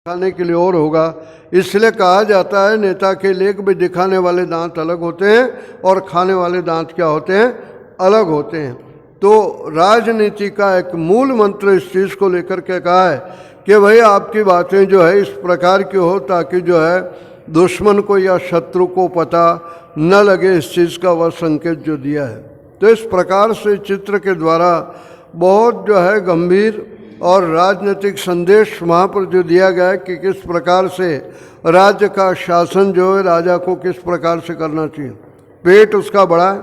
दिखाने के लिए और होगा। इसलिए कहा जाता है नेता के लेख भी दिखाने वाले दांत अलग होते हैं और खाने वाले दांत क्या होते हैं, अलग होते हैं। तो राजनीति का एक मूल मंत्र इस चीज़ को लेकर के कहा है कि भाई आपकी बातें जो है इस प्रकार की हो ताकि जो है दुश्मन को या शत्रु को पता न लगे, इस चीज़ का वह संकेत जो दिया है। तो इस प्रकार से चित्र के द्वारा बहुत जो है गंभीर और राजनीतिक संदेश वहाँ पर जो दिया गया है कि किस प्रकार से राज्य का शासन जो है राजा को किस प्रकार से करना चाहिए। पेट उसका बड़ा है,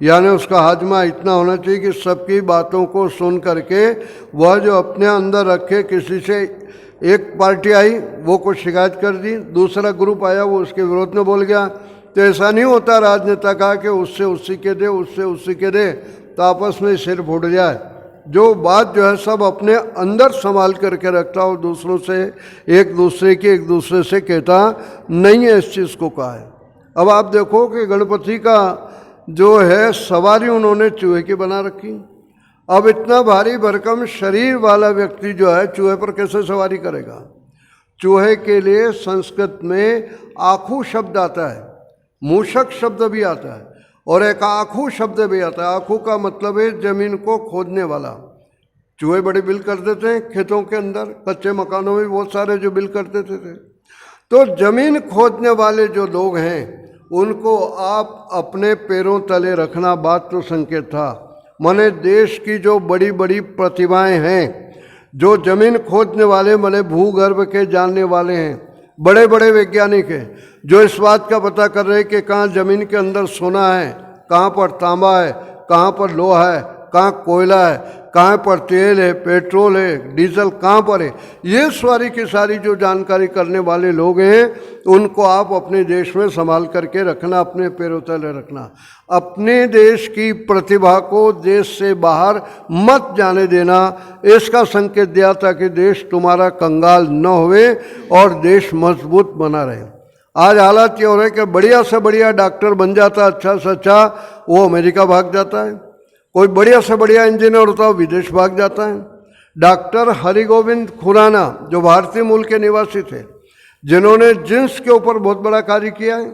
यानी उसका हाजमा इतना होना चाहिए कि सबकी बातों को सुन करके वह जो अपने अंदर रखे। किसी से एक पार्टी आई वो कुछ शिकायत कर दी, दूसरा ग्रुप आया वो उसके विरोध में बोल गया। तो ऐसा नहीं होता राजनेता का कि उससे उसी के दे उससे उसी के दे तो आपस में सिर फूट जाए। जो बात जो है सब अपने अंदर संभाल करके रखता हो, दूसरों से एक दूसरे से कहता नहीं है, इस चीज़ को कहा है। अब आप देखो कि गणपति का जो है सवारी उन्होंने चूहे की बना रखी। अब इतना भारी भरकम शरीर वाला व्यक्ति जो है चूहे पर कैसे सवारी करेगा। चूहे के लिए संस्कृत में आखू शब्द आता है, मूषक शब्द भी आता है और एक आखू शब्द भी आता है। आखू का मतलब है जमीन को खोदने वाला। चूहे बड़े बिल कर देते हैं खेतों के अंदर, कच्चे मकानों में बहुत सारे जो बिल कर देते थे। तो जमीन खोदने वाले जो लोग हैं उनको आप अपने पैरों तले रखना बात तो संकेत था। माने देश की जो बड़ी बड़ी प्रतिभाएं हैं, जो जमीन खोदने वाले माने भूगर्भ के जानने वाले हैं, बड़े बड़े वैज्ञानिक हैं जो इस बात का पता कर रहे हैं कि कहाँ जमीन के अंदर सोना है, कहाँ पर तांबा है, कहाँ पर लोहा है, कहाँ कोयला है, कहाँ पर तेल है, पेट्रोल है, डीजल कहाँ पर है। ये सारी की सारी जो जानकारी करने वाले लोग हैं उनको आप अपने देश में संभाल करके रखना, अपने पैरों तले रखना। अपने देश की प्रतिभा को देश से बाहर मत जाने देना, इसका संकेत दिया ताकि देश तुम्हारा कंगाल न होवे और देश मजबूत बना रहे। आज हालात ये हो रहे कि बढ़िया से बढ़िया डॉक्टर बन जाता, अच्छा से अच्छा वो अमेरिका भाग जाता है। कोई बढ़िया से बढ़िया इंजीनियर होता है विदेश भाग जाता है। डॉक्टर हरिगोविंद खुराना जो भारतीय मूल के निवासी थे, जिन्होंने जींस के ऊपर बहुत बड़ा कार्य किया है,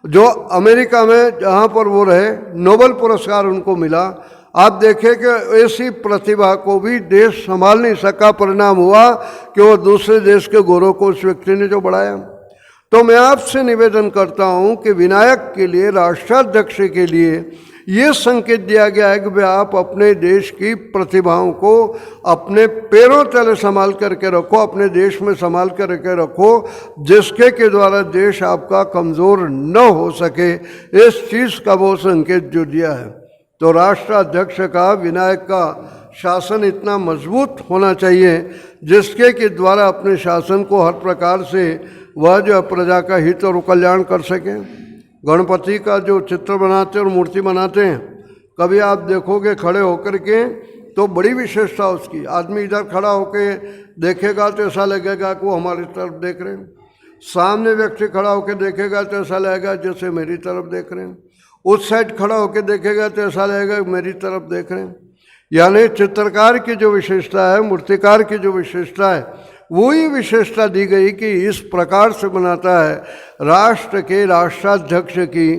जो अमेरिका में जहाँ पर वो रहे नोबेल पुरस्कार उनको मिला। आप देखें कि ऐसी प्रतिभा को भी देश संभाल नहीं सका। परिणाम हुआ कि वो दूसरे देश के गोरों को उस व्यक्ति ने जो बढ़ाया। तो मैं आपसे निवेदन करता हूं कि विनायक के लिए, राष्ट्राध्यक्ष के लिए ये संकेत दिया गया है कि भाई आप अपने देश की प्रतिभाओं को अपने पैरों तले संभाल करके रखो, अपने देश में संभाल करके रखो, जिसके के द्वारा देश आपका कमज़ोर न हो सके। इस चीज़ का वो संकेत जो दिया है। तो राष्ट्राध्यक्ष का, विनायक का शासन इतना मजबूत होना चाहिए जिसके के द्वारा अपने शासन को हर प्रकार से वह जो प्रजा का हित और कल्याण कर सके। गणपति का जो चित्र बनाते और मूर्ति बनाते हैं, कभी आप देखोगे खड़े होकर के तो बड़ी विशेषता उसकी। आदमी इधर खड़ा होकर देखेगा तो ऐसा लगेगा कि वो हमारी तरफ देख रहे हैं। सामने व्यक्ति खड़ा होकर देखेगा तो ऐसा लगेगा जैसे मेरी तरफ देख रहे हैं। उस साइड खड़ा होकर देखेगा तो ऐसा लगेगा मेरी तरफ देख रहे हैं। यानी चित्रकार की जो विशेषता है, मूर्तिकार की जो विशेषता है, वही विशेषता दी गई कि इस प्रकार से बनाता है। राष्ट्र के राष्ट्राध्यक्ष की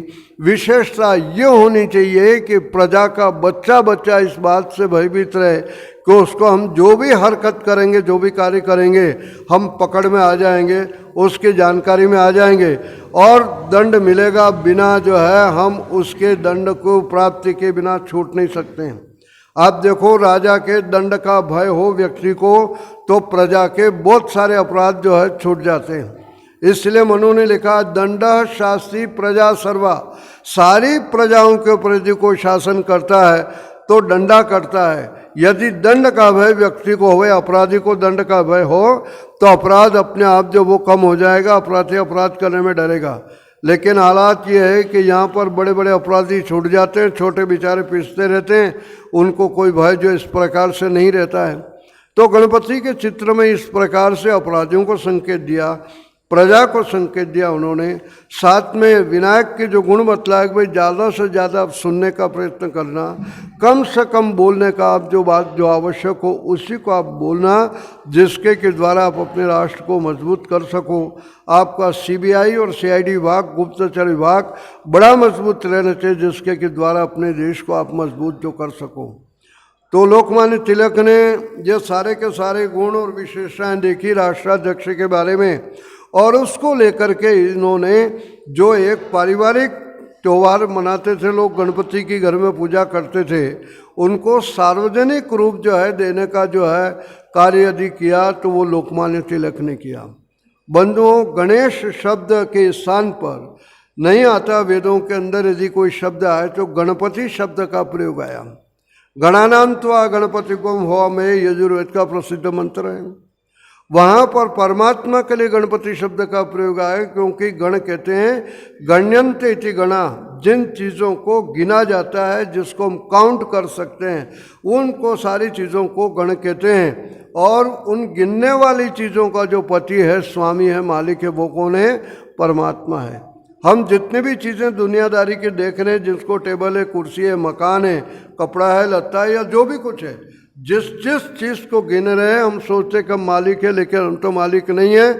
विशेषता ये होनी चाहिए कि प्रजा का बच्चा बच्चा इस बात से भयभीत रहे कि उसको हम जो भी हरकत करेंगे, जो भी कार्य करेंगे, हम पकड़ में आ जाएंगे, उसकी जानकारी में आ जाएंगे और दंड मिलेगा। बिना जो है हम उसके दंड को प्राप्ति के बिना छूट नहीं सकते हैं। आप देखो राजा के दंड का भय हो व्यक्ति को तो प्रजा के बहुत सारे अपराध जो है छूट जाते हैं। इसलिए मनु ने लिखा दंड शास्त्री प्रजा सर्वा। सारी प्रजाओं के ऊपर यदि कोई शासन करता है तो दंडा करता है। यदि दंड का भय व्यक्ति को हो, अपराधी को दंड का भय हो तो अपराध अपने आप जो वो कम हो जाएगा, अपराधी अपराध करने में डरेगा। लेकिन हालात ये है कि यहाँ पर बड़े बड़े अपराधी छूट जाते हैं, छोटे बेचारे पीसते रहते हैं, उनको कोई भय जो इस प्रकार से नहीं रहता है। तो गणपति के चित्र में इस प्रकार से अपराधियों को संकेत दिया प्रजा को संकेत दिया उन्होंने। साथ में विनायक के जो गुण बतलाए कि भाई ज़्यादा से ज़्यादा आप सुनने का प्रयत्न करना, कम से कम बोलने का, आप जो बात जो आवश्यक हो उसी को आप बोलना, जिसके के द्वारा आप अपने राष्ट्र को मजबूत कर सको। आपका सीबीआई और सीआईडी विभाग, गुप्तचर विभाग बड़ा मजबूत रहना चाहिए, जिसके के द्वारा अपने देश को आप मजबूत जो कर सको। तो लोकमान्य तिलक ने ये सारे के सारे गुण और विशेषताएं देखी राष्ट्राध्यक्ष के बारे में, और उसको लेकर के इन्होंने जो एक पारिवारिक त्यौहार मनाते थे, लोग गणपति की घर में पूजा करते थे, उनको सार्वजनिक रूप जो है देने का जो है कार्य यदि किया तो वो लोकमान्य तिलक ने किया। बंधुओं, गणेश शब्द के स्थान पर नहीं आता, वेदों के अंदर यदि कोई शब्द आए तो गणपति शब्द का प्रयोग आया। गणानाम त्वा गणपतिगुम होमये यजुर्वेद का प्रसिद्ध मंत्र है। वहाँ पर परमात्मा के लिए गणपति शब्द का प्रयोग आया, क्योंकि गण कहते हैं गण्यन्ते इति गणा, जिन चीज़ों को गिना जाता है, जिसको हम काउंट कर सकते हैं, उनको सारी चीज़ों को गण कहते हैं। और उन गिनने वाली चीज़ों का जो पति है, स्वामी है, मालिक है, वो कौन है? परमात्मा है। हम जितनी भी चीज़ें दुनियादारी के देख रहे हैं, जिसको टेबल है, कुर्सी है, मकान है, कपड़ा है, लत्ता है, या जो भी कुछ है, जिस जिस चीज़ को गिन रहे हैं, हम सोचते कि हम मालिक है, लेकिन हम तो मालिक नहीं है।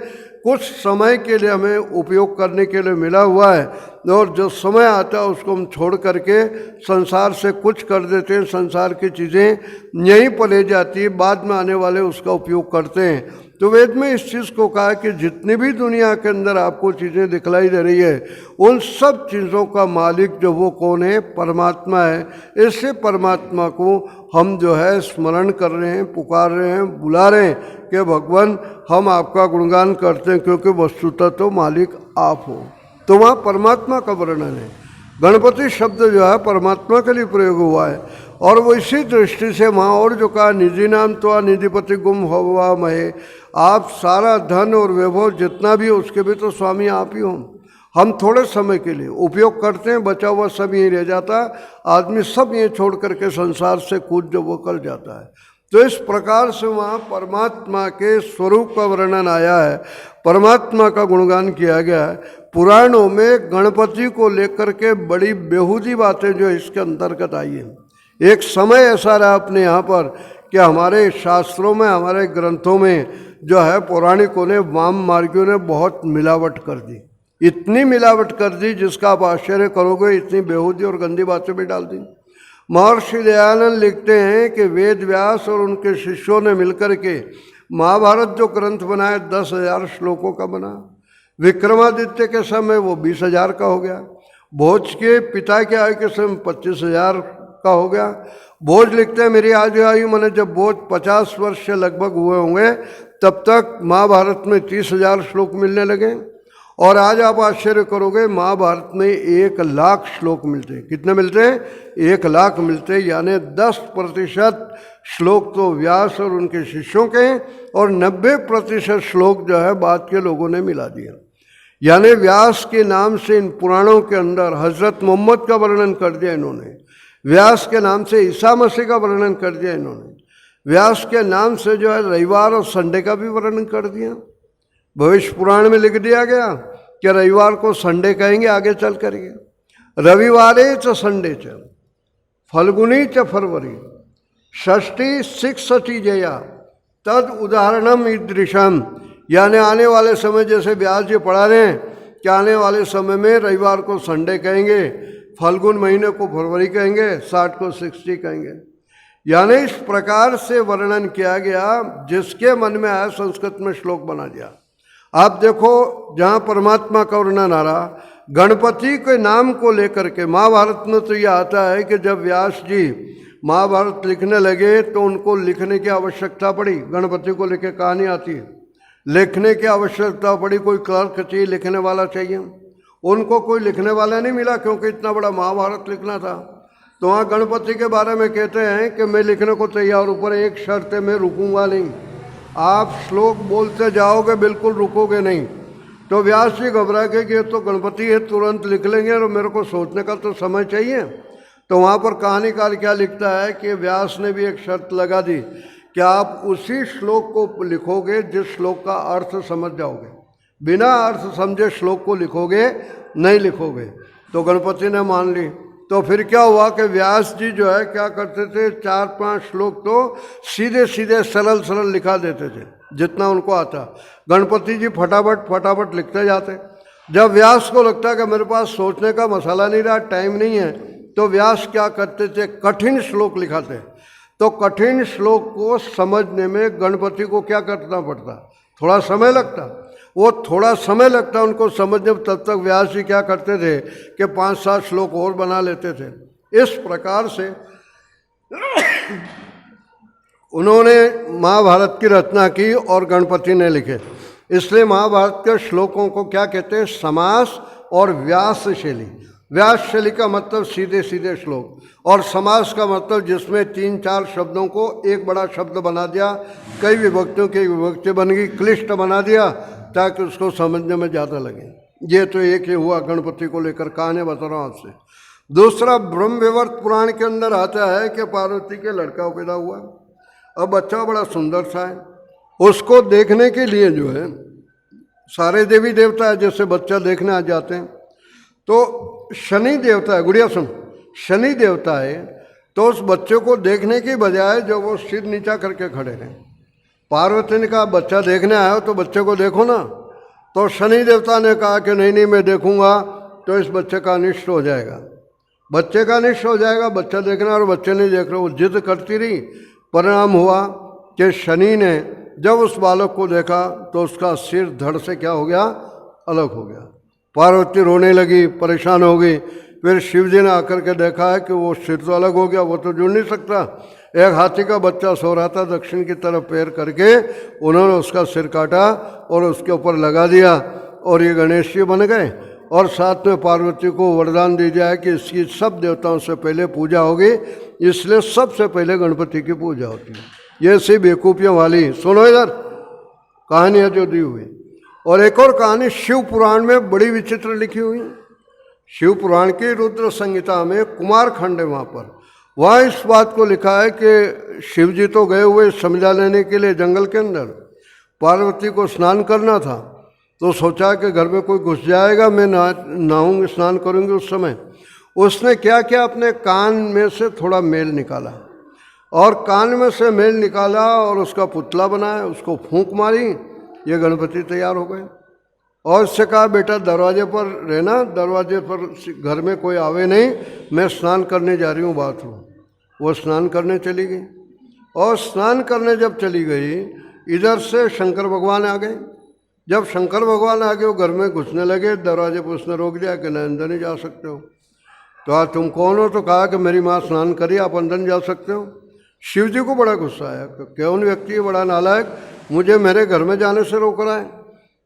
कुछ समय के लिए हमें उपयोग करने के लिए मिला हुआ है, और जो समय आता है उसको हम छोड़ करके संसार से कुछ कर देते हैं। संसार की चीज़ें यहीं पर ले जाती है, बाद में आने वाले उसका उपयोग करते हैं। तो वेद में इस चीज़ को कहा कि जितनी भी दुनिया के अंदर आपको चीज़ें दिखलाई दे रही है, उन सब चीज़ों का मालिक जो वो कौन है? परमात्मा है। इससे परमात्मा को हम जो है स्मरण कर रहे हैं, पुकार रहे हैं, बुला रहे हैं कि भगवान हम आपका गुणगान करते हैं, क्योंकि वस्तुतः तो मालिक आप हो। तो वहाँ परमात्मा का वर्णन है। गणपति शब्द जो है परमात्मा के लिए प्रयोग हुआ है, और वो इसी दृष्टि से वहाँ और जो कहा, निधि नाम तो निधिपति गुम होवा महे, आप सारा धन और वैभव जितना भी हो उसके भी तो स्वामी आप ही हो। हम थोड़े समय के लिए उपयोग करते हैं, बचा हुआ सब यहीं रह जाता, आदमी सब ये छोड़ करके संसार से कूद जो वो कर जाता है। तो इस प्रकार से वहाँ परमात्मा के स्वरूप का वर्णन आया है, परमात्मा का गुणगान किया गया है। पुराणों में गणपति को लेकर के बड़ी बेहूदी बातें जो इसके अंतर्गत आई हैं। एक समय ऐसा रहा अपने यहाँ पर कि हमारे शास्त्रों में, हमारे ग्रंथों में जो है पौराणिकों ने, वाम मार्गियों ने बहुत मिलावट कर दी, इतनी मिलावट कर दी जिसका आप आश्चर्य करोगे, इतनी बेहूदी और गंदी बातें भी डाल दी। महर्षि दयानंद लिखते हैं कि वेद व्यास और उनके शिष्यों ने मिलकर के महाभारत जो ग्रंथ बनाया 10,000 श्लोकों का बना। विक्रमादित्य के समय वो 20,000 का हो गया। भोज के पिता के आयु के समय 25,000 का हो गया। भोज लिखते हैं मेरी आयु मैंने जब भोज 50 वर्ष से लगभग हुए होंगे, तब तक महाभारत में 30,000 श्लोक मिलने लगे। और आज आप आश्चर्य करोगे, महाभारत में 1,00,000 श्लोक मिलते हैं। कितने मिलते हैं? 1,00,000 मिलते हैं। यानी 10% श्लोक तो व्यास और उनके शिष्यों के हैं, और 90% श्लोक जो है बाद के लोगों ने मिला दिया। यानी व्यास के नाम से इन पुराणों के अंदर हजरत मोहम्मद का वर्णन कर दिया इन्होंने, व्यास के नाम से ईसा मसीह का वर्णन कर दिया इन्होंने, व्यास के नाम से जो है रविवार और संडे का भी वर्णन कर दिया। भविष्य पुराण में लिख दिया गया कि रविवार को संडे कहेंगे आगे चल करके, रविवारे च संडे च फल्गुनी च फरवरी षष्ठी शिक्षति जया तद उदाहरणम ईदृशम। यानी आने वाले समय, जैसे व्यास जी पढ़ा रहे हैं कि आने वाले समय में रविवार को संडे कहेंगे, फल्गुन महीने को फरवरी कहेंगे, 60 को 60 कहेंगे। यानी इस प्रकार से वर्णन किया गया, जिसके मन में आया संस्कृत में श्लोक बना दिया। आप देखो जहाँ परमात्मा का वर्णन आ रहा, गणपति के नाम को लेकर के महाभारत में तो यह आता है कि जब व्यास जी महाभारत लिखने लगे तो उनको लिखने की आवश्यकता पड़ी। गणपति को लेकर कहानी आती है, लिखने की आवश्यकता पड़ी, कोई क्लर्क चाहिए, लिखने वाला चाहिए। उनको कोई लिखने वाला नहीं मिला, क्योंकि इतना बड़ा महाभारत लिखना था। तो वहाँ गणपति के बारे में कहते हैं कि मैं लिखने को तैयार, ऊपर एक शर्त है, मैं रुकूंगा नहीं। आप श्लोक बोलते जाओगे, बिल्कुल रुकोगे नहीं। तो व्यास जी घबरा के कि ये तो गणपति है, तुरंत लिख लेंगे और मेरे को सोचने का तो समय चाहिए। तो वहाँ पर कहानीकार क्या लिखता है कि व्यास ने भी एक शर्त लगा दी कि आप उसी श्लोक को लिखोगे जिस श्लोक का अर्थ समझ जाओगे। बिना अर्थ समझे श्लोक को लिखोगे नहीं लिखोगे। तो गणपति ने मान ली। तो फिर क्या हुआ कि व्यास जी जो है क्या करते थे, 4-5 श्लोक तो सीधे सीधे सरल सरल लिखा देते थे जितना उनको आता। गणपति जी फटाफट फटाफट लिखते जाते। जब व्यास को लगता कि मेरे पास सोचने का मसाला नहीं रहा, टाइम नहीं है, तो व्यास क्या करते थे, कठिन श्लोक लिखाते। तो कठिन श्लोक को समझने में गणपति को क्या करना पड़ता, थोड़ा समय लगता। वो थोड़ा समय लगता उनको समझने में, तब तक व्यास जी क्या करते थे कि 5-7 श्लोक और बना लेते थे। इस प्रकार से उन्होंने महाभारत की रचना की और गणपति ने लिखे। इसलिए महाभारत के श्लोकों को क्या कहते हैं, समास और व्यास शैली। व्यास शैली का मतलब सीधे सीधे श्लोक, और समास का मतलब जिसमें 3-4 शब्दों को एक बड़ा शब्द बना दिया, कई विभक्तियों की विभक्ति बन गई, क्लिष्ट बना दिया ताकि उसको समझने में ज़्यादा लगे। ये तो एक ही हुआ गणपति को लेकर, कहानी बता रहा हूँ आपसे। दूसरा ब्रह्मवैवर्त पुराण के अंदर आता है कि पार्वती के लड़का पैदा हुआ। अब बच्चा बड़ा सुंदर सा है, उसको देखने के लिए जो है सारे देवी देवता जैसे बच्चा देखने आ जाते हैं। तो शनि देवता है, गुड़िया सुन, शनि देवता है, तो उस बच्चे को देखने की बजाय जो वो सिर नीचा करके खड़े रहे। पार्वती ने कहा बच्चा देखने आया हो तो बच्चे को देखो ना। तो शनि देवता ने कहा कि नहीं नहीं मैं देखूंगा तो इस बच्चे का अनिष्ट हो जाएगा, बच्चे का अनिष्ट हो जाएगा, बच्चा देखना, और बच्चे नहीं देख रहे। वो जिद करती रही। परिणाम हुआ कि शनि ने जब उस बालक को देखा तो उसका सिर धड़ से क्या हो गया, अलग हो गया। पार्वती रोने लगी, परेशान हो गई। फिर शिव जी ने आकर के देखा है कि वो सिर तो अलग हो गया, वो तो जुड़ नहीं सकता। एक हाथी का बच्चा सो रहा था, दक्षिण की तरफ पैर करके उन्होंने उसका सिर काटा और उसके ऊपर लगा दिया, और ये गणेश जी बन गए। और साथ में पार्वती को वरदान दी जाए कि इसकी सब देवताओं से पहले पूजा होगी, इसलिए सबसे पहले गणपति की पूजा होती है। ये सी बेवकूफ़ियों वाली, सुनो इधर कहानी है जो दी हुई। और एक और कहानी शिव पुराण में बड़ी विचित्र लिखी हुई। शिव पुराण की रुद्र संहिता में कुमार खंड है, वहाँ इस बात को लिखा है कि शिव जी तो गए हुए समझा लेने के लिए जंगल के अंदर, पार्वती को स्नान करना था। तो सोचा कि घर में कोई घुस जाएगा, मैं नहाऊंगी, स्नान करूंगी। उस समय उसने क्या किया, अपने कान में से थोड़ा मेल निकाला, और कान में से मेल निकाला और उसका पुतला बनाया, उसको फूंक मारी, ये गणपति तैयार हो गए। और उससे कहा बेटा दरवाजे पर रहना, दरवाजे पर घर में कोई आवे नहीं, मैं स्नान करने जा रही हूँ बाथरूम। वो स्नान करने चली गई, और स्नान करने जब चली गई इधर से शंकर भगवान आ गए। जब शंकर भगवान आ गए वो घर में घुसने लगे, दरवाजे पर उसने रोक दिया कि नहीं अंदर नहीं जा सकते हो। तो आज तुम कौन हो? तो कहा कि मेरी माँ स्नान करी, आप अंदर नहीं जा सकते हो। शिव जी को बड़ा गुस्सा आया, कौन व्यक्ति है बड़ा नालायक, मुझे मेरे घर में जाने से रोक रहा है।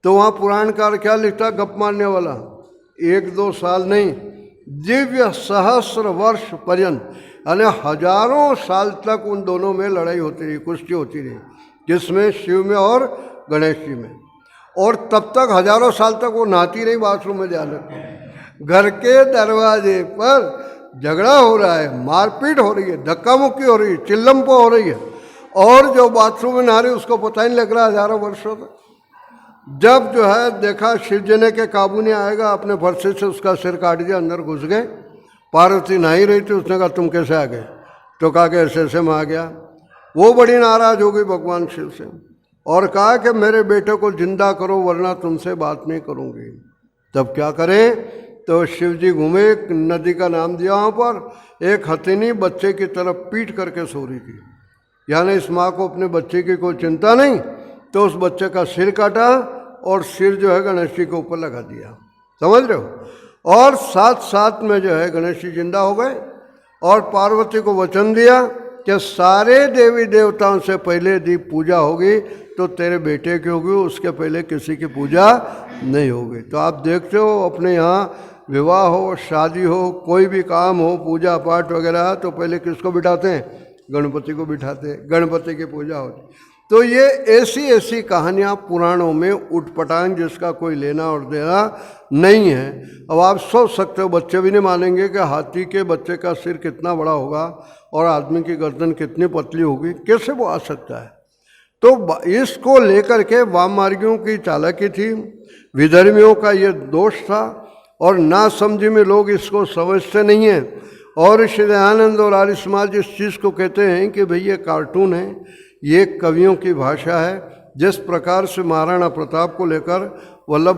तो वहाँ पुराणकार क्या लिखता, गप मारने वाला, 1-2 साल नहीं, दिव्य सहस्र वर्ष पर्यंत, यानी हजारों साल तक उन दोनों में लड़ाई होती रही, कुश्ती होती रही, जिसमें शिव में और गणेश जी में। और तब तक हजारों साल तक वो नहाती रही बाथरूम में जाकर। घर के दरवाजे पर झगड़ा हो रहा है, मारपीट हो रही है, धक्का मुक्की हो रही है, चिल्लमपो हो रही है, और जो बाथरूम में नहा रही उसको पता ही नहीं लग रहा हजारों वर्षों तक। जब जो है देखा शिव जी ने के काबू नहीं आएगा, अपने फरसे से उसका सिर काट दिया, अंदर घुस गए। पार्वती नहा ही रही थी, उसने कहा तुम कैसे आ गए? तो कहा कि ऐसे ऐसे मैं आ गया। वो बड़ी नाराज हो गई भगवान शिव से, और कहा कि मेरे बेटे को जिंदा करो वरना तुमसे बात नहीं करूँगी। तब क्या करें? तो शिव जी घूमे, एक नदी का नाम दिया वहाँ पर, एक हथिनी बच्चे की तरफ पीट करके सो रही थी, यानी इस माँ को अपने बच्चे की कोई चिंता नहीं। तो उस बच्चे का सिर काटा और सिर जो है गणेश जी के ऊपर लगा दिया, समझ रहे हो। और साथ साथ में जो है गणेश जी जिंदा हो गए, और पार्वती को वचन दिया कि सारे देवी देवताओं से पहले यदि पूजा होगी तो तेरे बेटे की होगी, उसके पहले किसी की पूजा नहीं होगी। तो आप देखते हो अपने यहाँ विवाह हो, शादी हो, कोई भी काम हो, पूजा पाठ वगैरह, तो पहले किसको बिठाते हैं? गणपति को बिठाते हैं, गणपति की पूजा होती। तो ये ऐसी ऐसी कहानियाँ पुराणों में उठपटांग, जिसका कोई लेना और देना नहीं है। अब आप सोच सकते हो, बच्चे भी नहीं मानेंगे कि हाथी के बच्चे का सिर कितना बड़ा होगा और आदमी की गर्दन कितनी पतली होगी, कैसे वो आ सकता है? तो इसको लेकर के वाममार्गियों की चालाकी थी, विधर्मियों का ये दोष था, और ना समझी में लोग इसको समझते नहीं हैं। और श्री दयानंद और आर्य समाज इस चीज़ को कहते हैं कि भाई ये कार्टून है, ये कवियों की भाषा है। जिस प्रकार से महाराणा प्रताप को लेकर वल्लभ